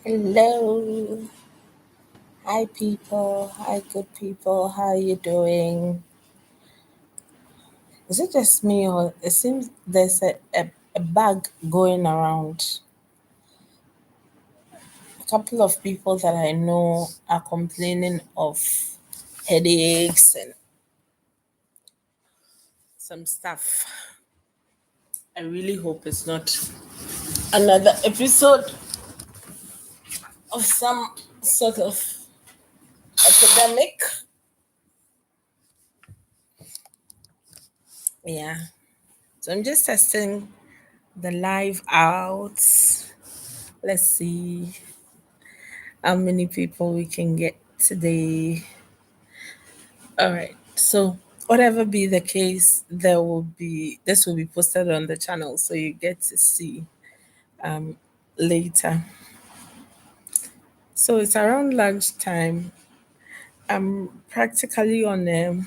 Hello. Hi, people. Hi, good people. How are you doing? Is it just me, or it seems there's a bug going around? A couple of people that I know are complaining of headaches and some stuff. I really hope it's not another episode of some sort of epidemic. Yeah. So I'm just testing the live out. Let's see how many people we can get today. All right. So whatever be the case, this will be posted on the channel so you get to see later. So it's around lunchtime. I'm practically on a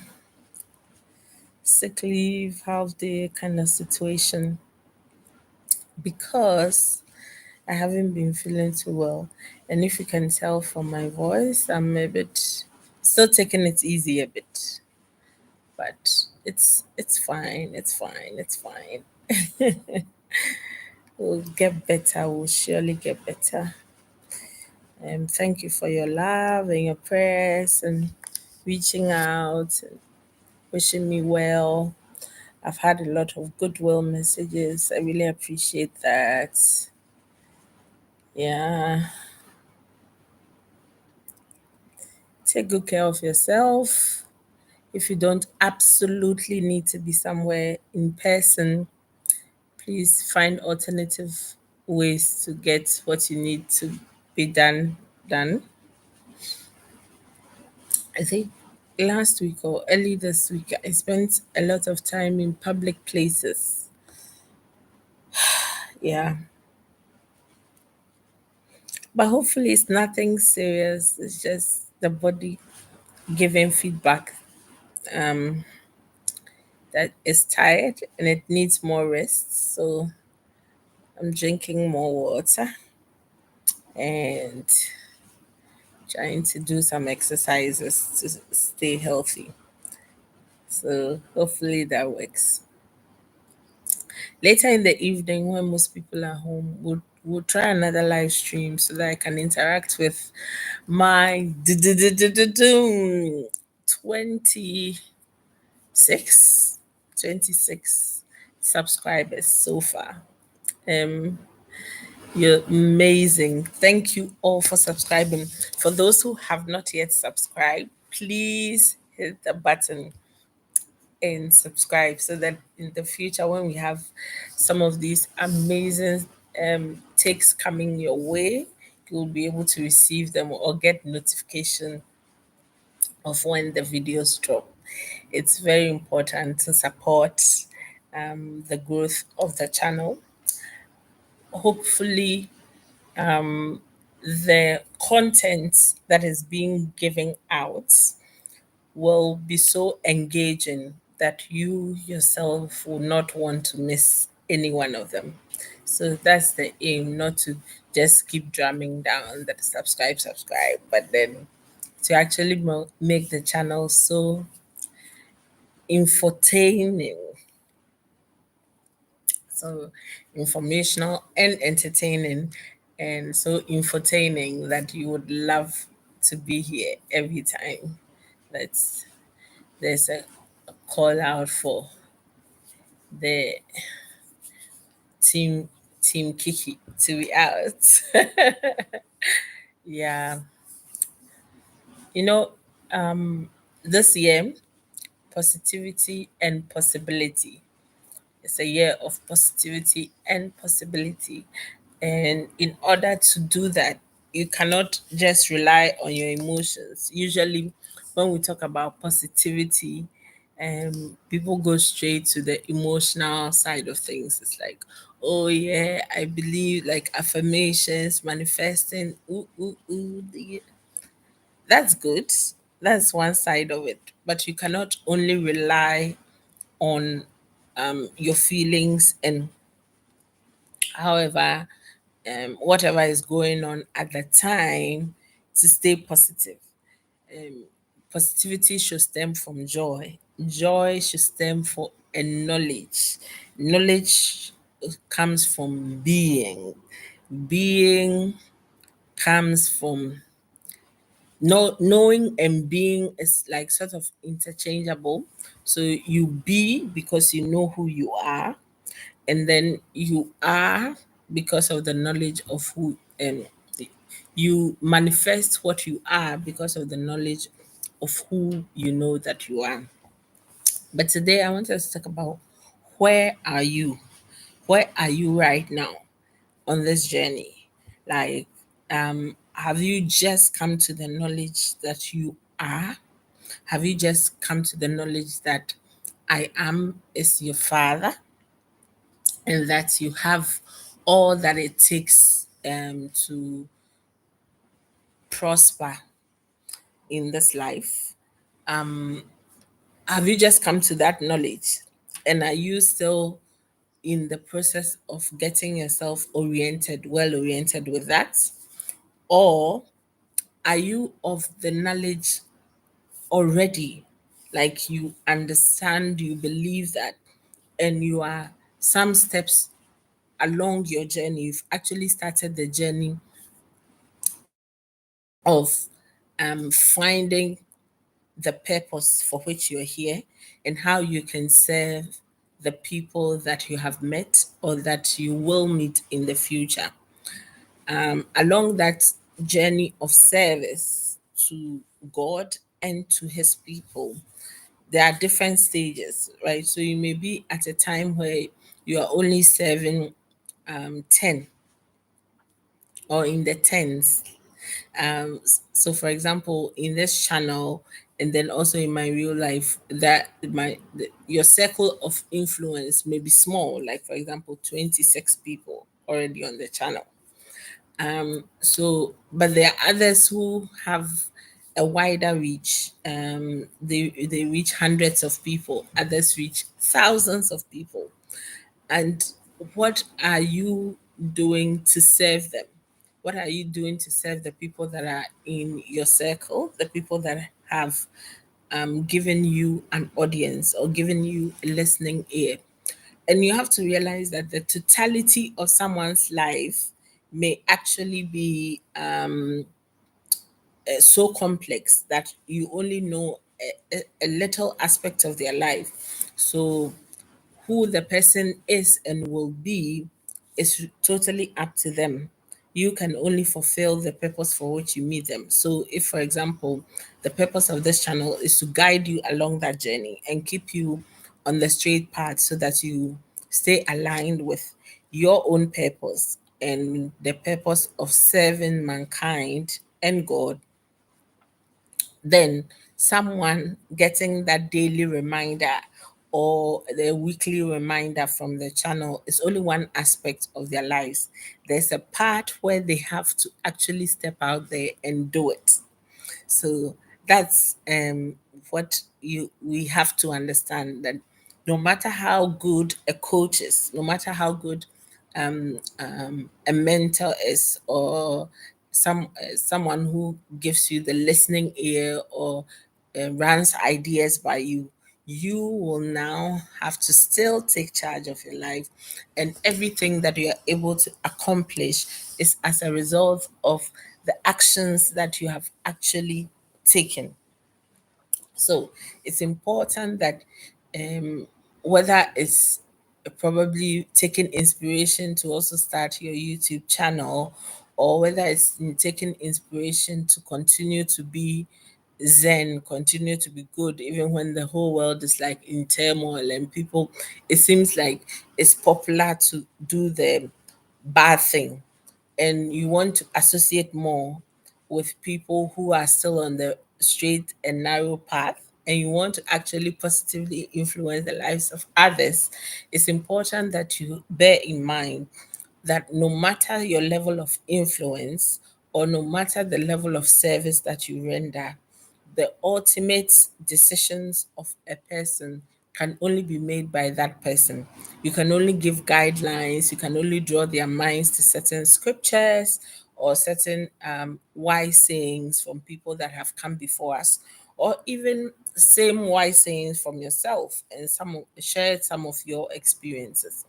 sick leave, half day kind of situation because I haven't been feeling too well. And if you can tell from my voice, I'm a bit still taking it easy a bit. But it's fine. It's fine. It's fine. We'll get better. We'll surely get better. Thank you for your love and your prayers and reaching out and wishing me well. I've had a lot of goodwill messages. I really appreciate that. Yeah. Take good care of yourself. If you don't absolutely need to be somewhere in person, please find alternative ways to get what you need to be done. I think last week or early this week I spent a lot of time in public places. Yeah. But hopefully it's nothing serious. It's just the body giving feedback that is tired and it needs more rest. So I'm drinking more water and trying to do some exercises to stay healthy. So hopefully that works. Later in the evening, when most people are home, we'll try another live stream so that I can interact with my 26, 26 subscribers so far. Um, you're amazing. Thank you all for subscribing. For those who have not yet subscribed, please hit the button and subscribe so that in the future when we have some of these amazing takes coming your way, you'll be able to receive them or get notification of when the videos drop. It's very important to support the growth of the channel. Hopefully the content that is being given out will be so engaging that you yourself will not want to miss any one of them. So that's the aim, not to just keep drumming down that subscribe, but then to actually make the channel so infotaining, so informational and entertaining, and so infotaining that you would love to be here every time. That's there's a call out for the team team Kiki to be out. Yeah, you know, this year positivity and possibility. It's a year of positivity and possibility, and in order to do that, you cannot just rely on your emotions. Usually, when we talk about positivity, people go straight to the emotional side of things. It's like, oh yeah, I believe, like affirmations, manifesting. Ooh, ooh, ooh. That's good. That's one side of it. But you cannot only rely on your feelings and however. whatever is going on at the time to stay positive. Positivity should stem from joy. Joy should stem from a knowledge. Knowledge comes from being. Being comes from knowing, and being is like sort of interchangeable. So you be because you know who you are, and then you are because of the knowledge of who, and you manifest what you are because of the knowledge of who you know that you are. But today I want us to talk about, where are you? Where are you right now on this journey? Like, have you just come to the knowledge that you are? Have you just come to the knowledge that I am is your father, and that you have all that it takes to prosper in this life? Have you just come to that knowledge? And are you still in the process of getting yourself oriented, well oriented with that? Or are you of the knowledge already? Like, you understand, you believe that, and you are some steps along your journey. You've actually started the journey of finding the purpose for which you're here, and how you can serve the people that you have met or that you will meet in the future. Along that journey of service to God and to his people, there are different stages, right? So you may be at a time where you are only serving 10 or in the tens. So for example, in this channel, and then also in my real life, that your circle of influence may be small, like for example 26 people already on the channel. So but there are others who have a wider reach. They reach hundreds of people, others reach thousands of people. And what are you doing to serve them? What are you doing to serve the people that are in your circle, the people that have given you an audience or given you a listening ear? And you have to realize that the totality of someone's life may actually be so complex that you only know a little aspect of their life. So who the person is and will be is totally up to them. You can only fulfill the purpose for which you meet them. So, if, for example, the purpose of this channel is to guide you along that journey and keep you on the straight path so that you stay aligned with your own purpose and the purpose of serving mankind and God, then someone getting that daily reminder or the weekly reminder from the channel is only one aspect of their lives. There's a part where they have to actually step out there and do it. So that's what you we have to understand, that no matter how good a coach is, no matter how good a mentor is, or someone who gives you the listening ear or runs ideas by you, you will now have to still take charge of your life, and everything that you are able to accomplish is as a result of the actions that you have actually taken. So it's important that whether it's probably taking inspiration to also start your YouTube channel, or whether it's in taking inspiration to continue to be zen, continue to be good, even when the whole world is like in turmoil and people, it seems like it's popular to do the bad thing, and you want to associate more with people who are still on the straight and narrow path, and you want to actually positively influence the lives of others, it's important that you bear in mind that no matter your level of influence or no matter the level of service that you render, the ultimate decisions of a person can only be made by that person. You can only give guidelines, you can only draw their minds to certain scriptures or certain wise sayings from people that have come before us, or even same wise sayings from yourself and share some of your experiences.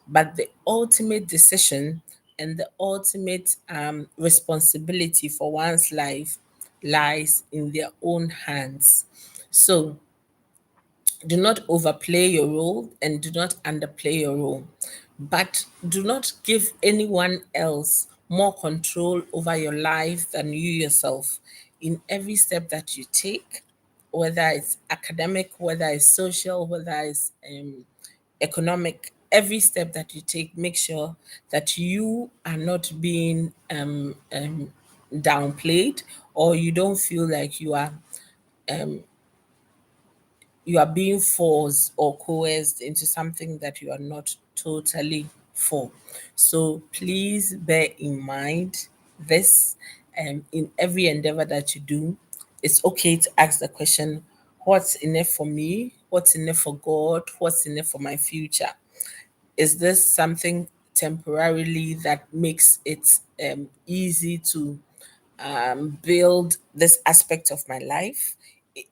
But the ultimate decision and the ultimate responsibility for one's life lies in their own hands. So do not overplay your role and do not underplay your role. But do not give anyone else more control over your life than you yourself in every step that you take, whether it's academic, whether it's social, whether it's economic. Every step that you take, make sure that you are not being downplayed, or you don't feel like you are being forced or coerced into something that you are not totally for. So please bear in mind this, in every endeavor that you do. It's okay to ask the question, what's in it for me? What's in it for God? What's in it for my future? Is this something temporarily that makes it easy to build this aspect of my life?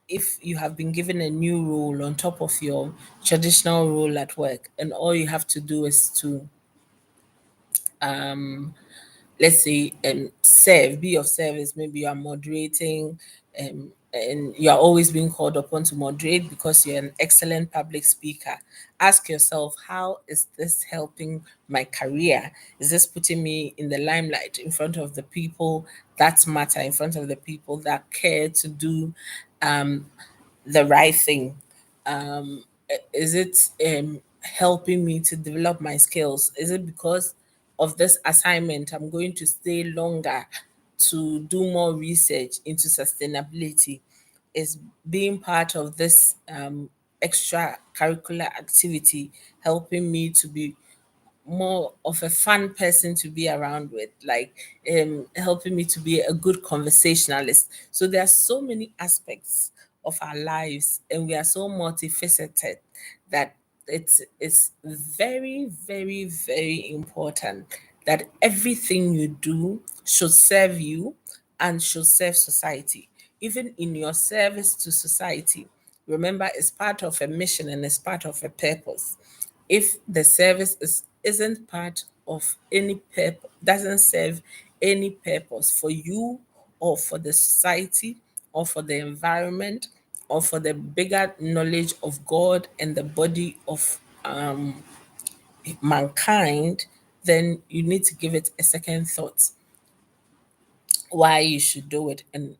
If you have been given a new role on top of your traditional role at work, and all you have to do is to let's say serve, be of service, maybe you are moderating, and you are always being called upon to moderate because you're an excellent public speaker. Ask yourself, how is this helping my career? Is this putting me in the limelight, in front of the people that matter, in front of the people that care to do the right thing? Is it helping me to develop my skills? Is it because of this assignment I'm going to stay longer to do more research into sustainability? Is being part of this extra curricular activity helping me to be more of a fun person to be around with, like helping me to be a good conversationalist? So there are so many aspects of our lives, and we are so multifaceted that it's very, very, very important that everything you do should serve you and should serve society. Even in your service to society, remember, it's part of a mission and it's part of a purpose. If the service isn't part of any purpose, doesn't serve any purpose for you or for the society or for the environment or for the bigger knowledge of God and the body of mankind, then you need to give it a second thought why you should do it, and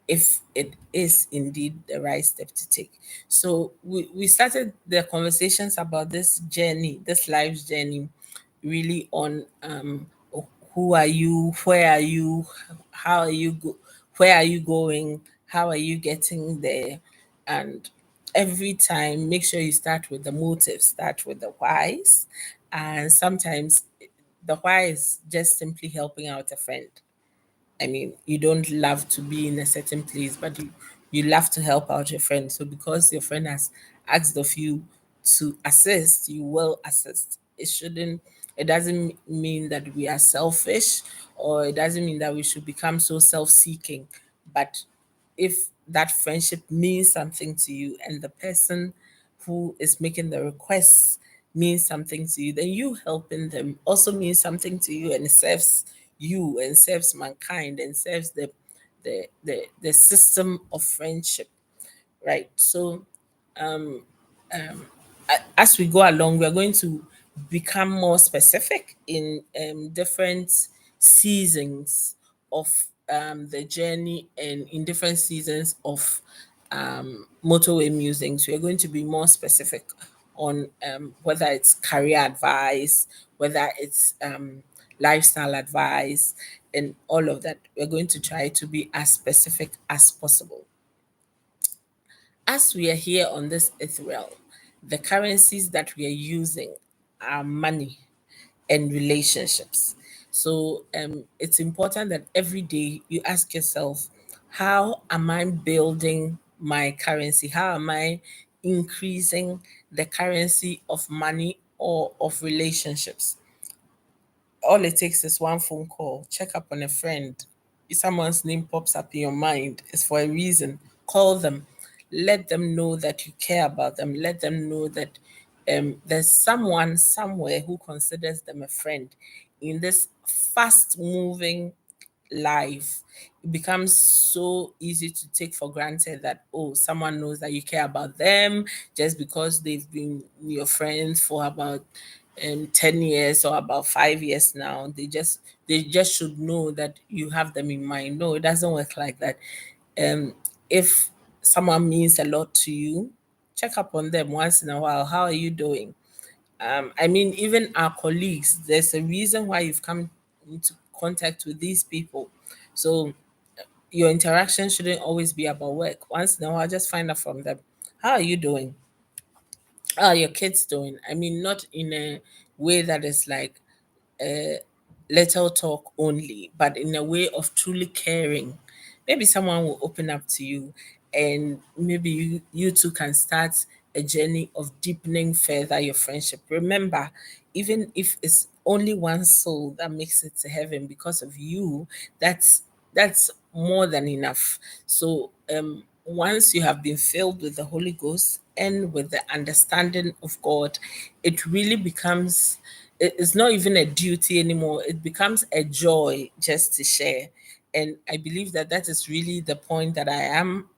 if it is indeed the right step to take. So we started the conversations about this journey, this life's journey, really on who are you, where are you, how are you where are you going, how are you getting there? And every time, make sure you start with the motive, start with the whys. And sometimes the why is just simply helping out a friend. I mean, you don't love to be in a certain place, but you love to help out your friend. So because your friend has asked of you to assist, you will assist. It doesn't mean that we are selfish, or it doesn't mean that we should become so self-seeking. But if that friendship means something to you, and the person who is making the request means something to you, then you helping them also means something to you, and it serves you and serves mankind and serves the system of friendship, right? So as we go along, we are going to become more specific in different seasons of the journey, and in different seasons of motorway musings. We are going to be more specific on whether it's career advice, whether it's lifestyle advice, and all of that. We're going to try to be as specific as possible. As we are here on this ethereal, the currencies that we are using are money and relationships. So it's important that every day you ask yourself, how am I building my currency? How am I increasing the currency of money or of relationships. All it takes is one phone call, check up on a friend. If someone's name pops up in your mind, it's for a reason. Call them, let them know that you care about them, let them know that there's someone somewhere who considers them a friend in this fast moving life. It becomes so easy to take for granted that, oh, someone knows that you care about them just because they've been your friends for about 10 years or about 5 years now. They just should know that you have them in mind. No, it doesn't work like that. If someone means a lot to you, check up on them once in a while. How are you doing? I mean, even our colleagues, there's a reason why you've come into contact with these people. So your interaction shouldn't always be about work. Once in a while, just find out from them. How are you doing? How are your kids doing? I mean, not in a way that is like little talk only, but in a way of truly caring. Maybe someone will open up to you, and maybe you two can start a journey of deepening further your friendship. Remember, even if it's only one soul that makes it to heaven because of you, that's more than enough. So once you have been filled with the Holy Ghost and with the understanding of God, it really becomes, it's not even a duty anymore. It becomes a joy just to share. And I believe that that is really the point that I am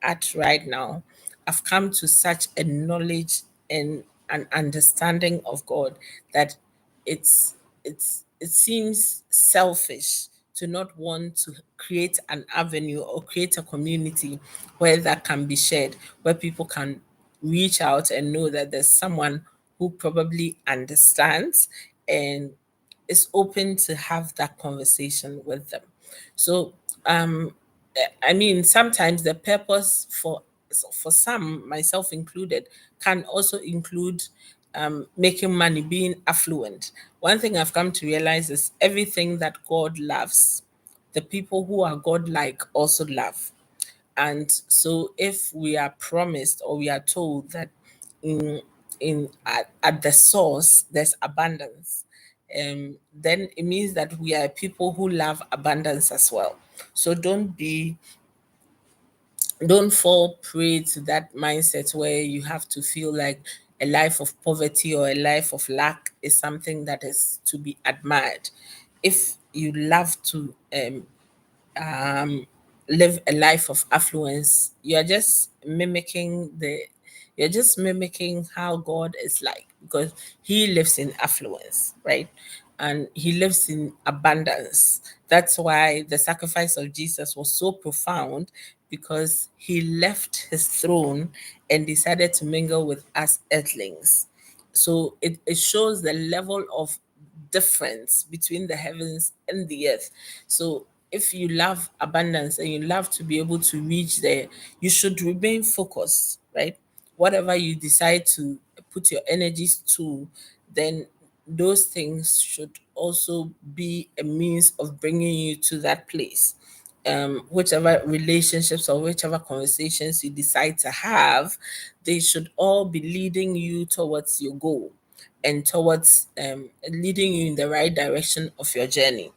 at right now. I've come to such a knowledge and an understanding of God that it seems selfish to not want to create an avenue or create a community where that can be shared, where people can reach out and know that there's someone who probably understands and is open to have that conversation with them. So I mean, sometimes the purpose for some, myself included, can also include making money, being affluent. One thing I've come to realize is everything that God loves, the people who are God-like also love. And so if we are promised or we are told that in at the source there's abundance, then it means that we are people who love abundance as well. So don't fall prey to that mindset where you have to feel like a life of poverty or a life of lack is something that is to be admired. If you love to live a life of affluence, you're just mimicking how God is like, because he lives in affluence, right? And he lives in abundance. That's why the sacrifice of Jesus was so profound, because he left his throne and decided to mingle with us earthlings. So it shows the level of difference between the heavens and the earth. So if you love abundance and you love to be able to reach there, you should remain focused, right? Whatever you decide to put your energies to, then those things should also be a means of bringing you to that place. Whichever relationships or whichever conversations you decide to have, they should all be leading you towards your goal and towards leading you in the right direction of your journey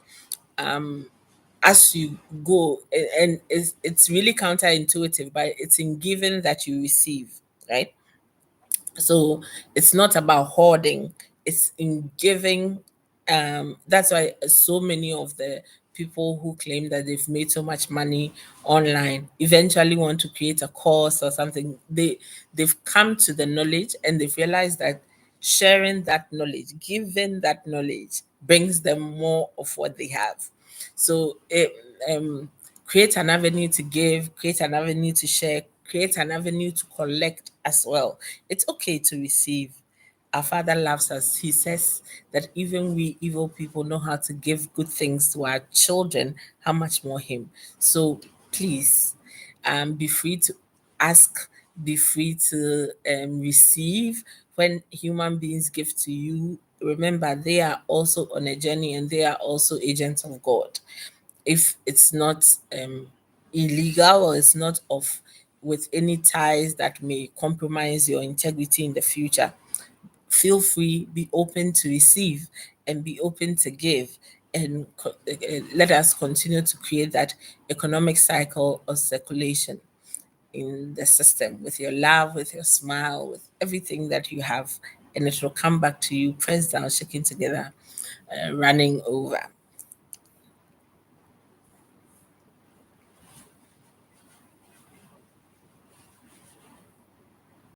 as you go. And it's really counterintuitive, but it's in giving that you receive, right? So it's not about hoarding, it's in giving. That's why so many of the people who claim that they've made so much money online eventually want to create a course or something. They've come to the knowledge and they've realized that sharing that knowledge, giving that knowledge, brings them more of what they have. So create an avenue to give, create an avenue to share, create an avenue to collect as well. It's okay to receive. Our Father loves us. He says that even we evil people know how to give good things to our children, how much more Him. So please be free to ask, be free to receive. When human beings give to you, remember they are also on a journey and they are also agents of God. If it's not illegal or it's not of with any ties that may compromise your integrity in the future. Feel free, be open to receive, and be open to give. And let us continue to create that economic cycle of circulation in the system with your love, with your smile, with everything that you have. And it will come back to you, pressed down, shaken together, running over.